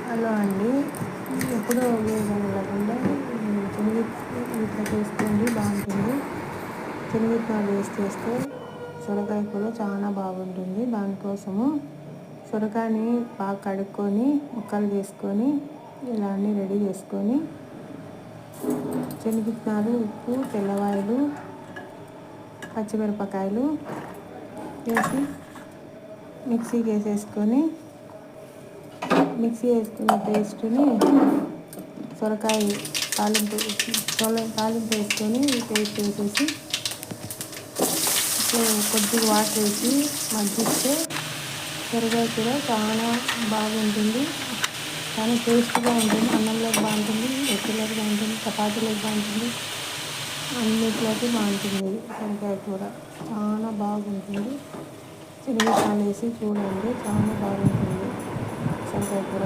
Hello అండి. ఎప్పుడో ఉపయోగం లేకుండా శనగ ఇట్లా చేసుకోండి, బాగుంటుంది. శనగవిత్తనాలు వేసి చేస్తే సొరకాయ కూర చాలా బాగుంటుంది. దానికోసము సొరకాయని బాగా కడుక్కొని ముక్కలు తీసుకొని ఇలా అన్నీ రెడీ చేసుకొని శనగవిత్తనాలు, ఉప్పు, తెల్లవాయలు, పచ్చిమిరపకాయలు వేసి మిక్సీకి వేసేసుకొని మిక్సీ వేసుకున్న పేస్టుని సొరకాయ తాలింపు వేసుకొని పేస్ట్ వేసేసి కొద్దిగా వాటర్ వేసి మగ్గిస్తే సొరకాయ కూర చాలా బాగుంటుంది. చాలా టేస్ట్గా ఉంటుంది. అన్నంలోకి బాగుంటుంది, రొట్టెలోకి బాగుంటుంది, చపాతీలోకి బాగుంటుంది, అన్నిట్లోకి బాగుంటుంది. సొరకాయ కూర చాలా బాగుంటుంది. శనగవిత్తనాలు వేసి చూడండి, చాలా బాగుంటుంది సొరకాయ కూర.